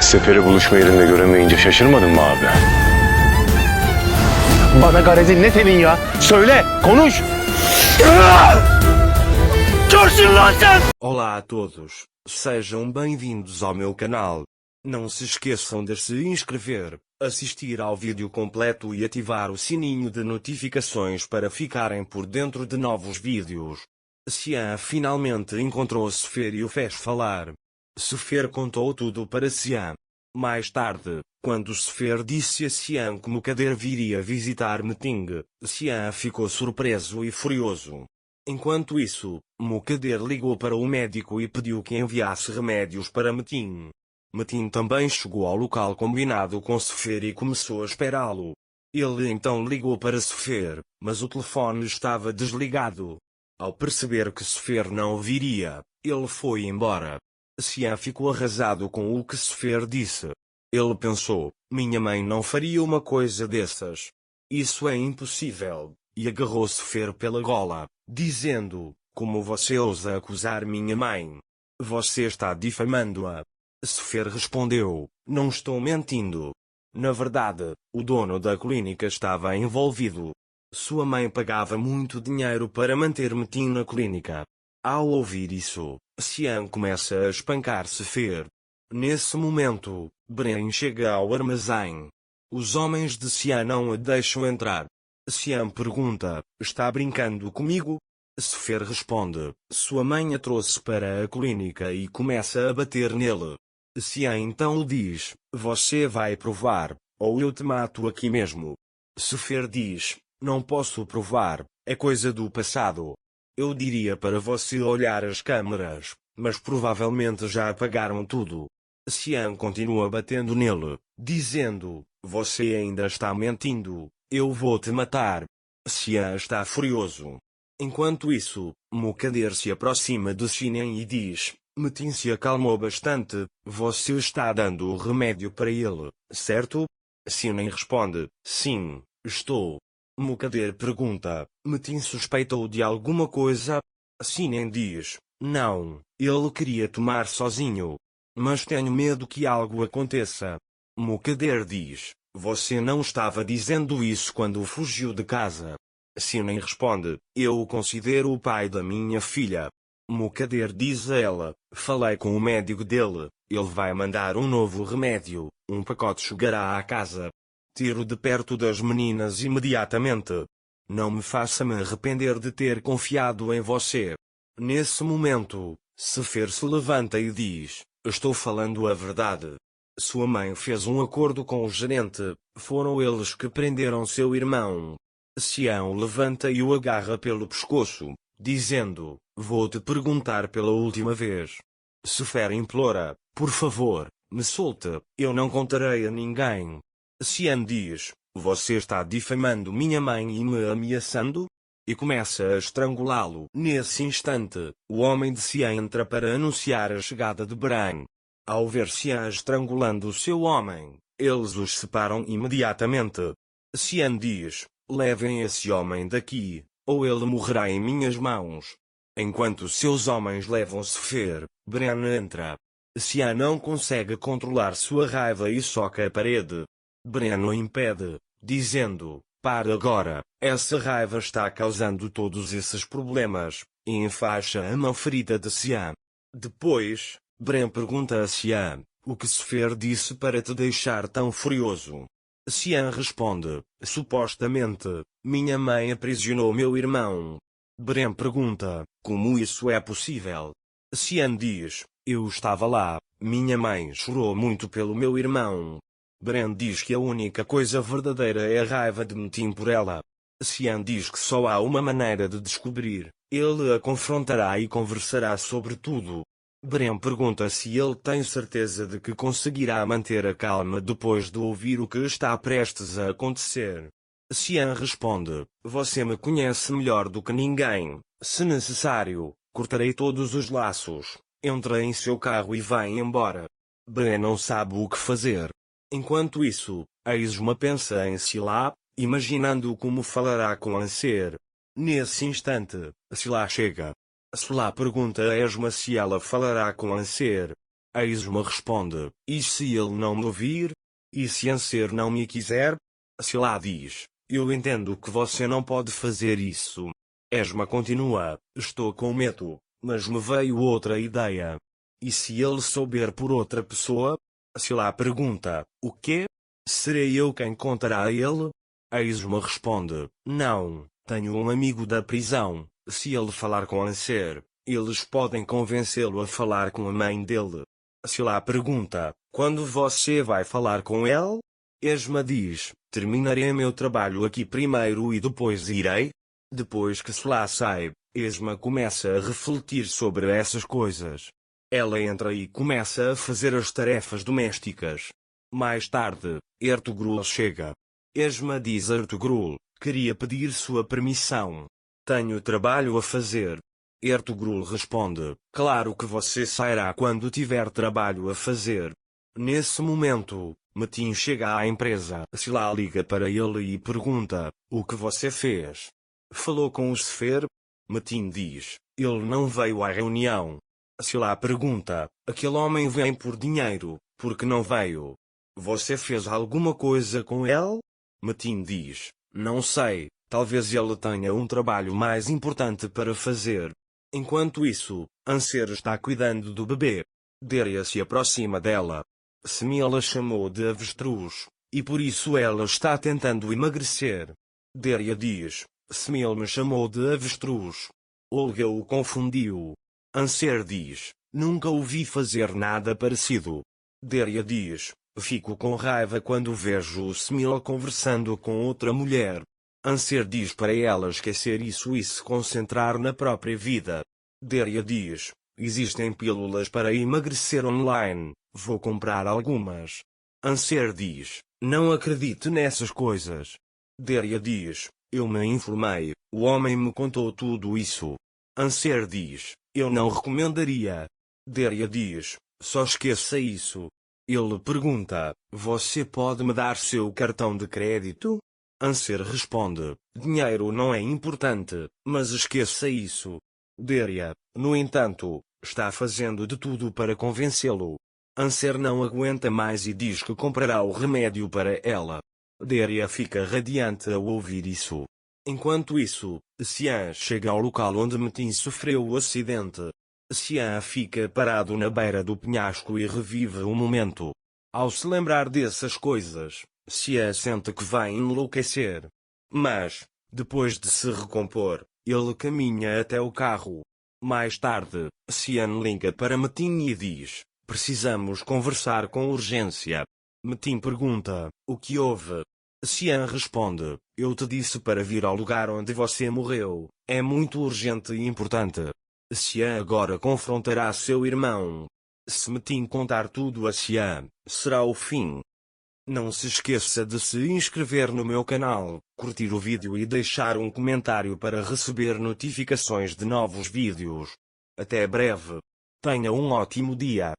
Sefer'i buluşma yerinde göremeyince şaşırmadın mı abi? Bana garezin ne senin ya? Söyle, konuş! Görsün lan sen! Olá a todos, sejam bem-vindos ao meu canal. Não se esqueçam de se inscrever, assistir ao vídeo completo e ativar o sininho de notificações para ficarem por dentro de novos vídeos. Xian finalmente encontrou Sefer e o fez falar. Sefer contou tudo para Xian. Mais tarde, quando Sefer disse a Xian que Mukadder viria visitar Meting, Xian ficou surpreso e furioso. Enquanto isso, Mukadder ligou para o médico e pediu que enviasse remédios para Metin. Metin também chegou ao local combinado com Sefer e começou a esperá-lo. Ele então ligou para Sefer, mas o telefone estava desligado. Ao perceber que Sefer não viria, ele foi embora. Xian ficou arrasado com o que Sefer disse. Ele pensou, minha mãe não faria uma coisa dessas. Isso é impossível, e agarrou Sefer pela gola, dizendo, como você ousa acusar minha mãe? Você está difamando-a. Sefer respondeu, não estou mentindo. Na verdade, o dono da clínica estava envolvido. Sua mãe pagava muito dinheiro para manter Metin na clínica. Ao ouvir isso, Xian começa a espancar Sefer. Nesse momento, Bren chega ao armazém. Os homens de Xian não a deixam entrar. Xian pergunta, está brincando comigo? Sefer responde, sua mãe a trouxe para a clínica e começa a bater nele. Xian então lhe diz, você vai provar, ou eu te mato aqui mesmo. Sefer diz, não posso provar, é coisa do passado. Eu diria para você olhar as câmeras, mas provavelmente já apagaram tudo. Xian continua batendo nele, dizendo, você ainda está mentindo, eu vou te matar. Xian está furioso. Enquanto isso, Mukadder se aproxima de Xian e diz, Metin se acalmou bastante, você está dando o remédio para ele, certo? Xian responde, sim, estou. Mukadder pergunta, Metin suspeitou de alguma coisa? Xian diz, não, ele queria tomar sozinho. Mas tenho medo que algo aconteça. Mukadder diz, você não estava dizendo isso quando fugiu de casa. Xian responde, eu o considero o pai da minha filha. Mukadder diz a ela, falei com o médico dele, ele vai mandar um novo remédio, um pacote chegará à casa. Tiro de perto das meninas imediatamente. Não me faça me arrepender de ter confiado em você. Nesse momento, Sefer se levanta e diz, estou falando a verdade. Sua mãe fez um acordo com o gerente, foram eles que prenderam seu irmão. Xian o levanta e o agarra pelo pescoço, dizendo, vou te perguntar pela última vez. Sefer implora, por favor, me solte, eu não contarei a ninguém. Xian diz, você está difamando minha mãe e me ameaçando? E começa a estrangulá-lo. Nesse instante, o homem de Xian entra para anunciar a chegada de Bran. Ao ver Xian estrangulando seu homem, eles os separam imediatamente. Xian diz, levem esse homem daqui, ou ele morrerá em minhas mãos. Enquanto seus homens levam Sefer, Bran entra. Xian não consegue controlar sua raiva e soca a parede. Bran o impede, dizendo, para agora, essa raiva está causando todos esses problemas, e enfaixa a mão ferida de Xian. Depois, Bran pergunta a Xian, o que Sefer disse para te deixar tão furioso? Xian responde, supostamente, minha mãe aprisionou meu irmão. Bran pergunta, como isso é possível? Xian diz, eu estava lá, minha mãe chorou muito pelo meu irmão. Bran diz que a única coisa verdadeira é a raiva de Metin por ela. Xian diz que só há uma maneira de descobrir, ele a confrontará e conversará sobre tudo. Bran pergunta se ele tem certeza de que conseguirá manter a calma depois de ouvir o que está prestes a acontecer. Xian responde, você me conhece melhor do que ninguém, se necessário, cortarei todos os laços, entra em seu carro e vai embora. Bran não sabe o que fazer. Enquanto isso, Aizma pensa em Sila, imaginando como falará com Anser. Nesse instante, Sila chega. Sila pergunta a Esma se ela falará com Anser. A Isma responde, e se ele não me ouvir? E se Anser não me quiser? Sila diz, eu entendo que você não pode fazer isso. Esma continua, estou com medo, mas me veio outra ideia. E se ele souber por outra pessoa? Sila pergunta, o quê? Serei eu quem contará a ele? A Isma responde, não, tenho um amigo da prisão, se ele falar com Anser, eles podem convencê-lo a falar com a mãe dele. Sila pergunta, quando você vai falar com ele? Esma diz, terminarei meu trabalho aqui primeiro e depois irei? Depois que Sila sai, Esma começa a refletir sobre essas coisas. Ela entra e começa a fazer as tarefas domésticas. Mais tarde, Ertugrul chega. Esma diz a Ertugrul, queria pedir sua permissão. Tenho trabalho a fazer. Ertugrul responde, claro que você sairá quando tiver trabalho a fazer. Nesse momento, Metin chega à empresa. Sila liga para ele e pergunta, o que você fez? Falou com o Sefer? Metin diz, ele não veio à reunião. Sila pergunta, aquele homem vem por dinheiro, por que não veio? Você fez alguma coisa com ele? Metin diz, não sei, talvez ele tenha um trabalho mais importante para fazer. Enquanto isso, Anser está cuidando do bebê. Deria se aproxima dela. Semiel a chamou de avestruz, e por isso ela está tentando emagrecer. Deria diz, Semiel me chamou de avestruz. Olga o confundiu. Anser diz, nunca ouvi fazer nada parecido. Deria diz, fico com raiva quando vejo Semiel conversando com outra mulher. Anser diz para ela esquecer isso e se concentrar na própria vida. Deria diz, existem pílulas para emagrecer online, vou comprar algumas. Anser diz, não acredito nessas coisas. Deria diz, eu me informei, o homem me contou tudo isso. Anser diz, eu não recomendaria. Deria diz, só esqueça isso. Ele pergunta, você pode me dar seu cartão de crédito? Anser responde, dinheiro não é importante, mas esqueça isso. Deria, no entanto, está fazendo de tudo para convencê-lo. Anser não aguenta mais e diz que comprará o remédio para ela. Deria fica radiante ao ouvir isso. Enquanto isso, Xian chega ao local onde Metin sofreu o acidente. Xian fica parado na beira do penhasco e revive o momento. Ao se lembrar dessas coisas, Xian sente que vai enlouquecer. Mas, depois de se recompor, ele caminha até o carro. Mais tarde, Xian liga para Metin e diz, precisamos conversar com urgência. Metin pergunta, o que houve? Xian responde, eu te disse para vir ao lugar onde você morreu, é muito urgente e importante. Xian agora confrontará seu irmão. Se Metin contar tudo a Xian, será o fim. Não se esqueça de se inscrever no meu canal, curtir o vídeo e deixar um comentário para receber notificações de novos vídeos. Até breve. Tenha um ótimo dia.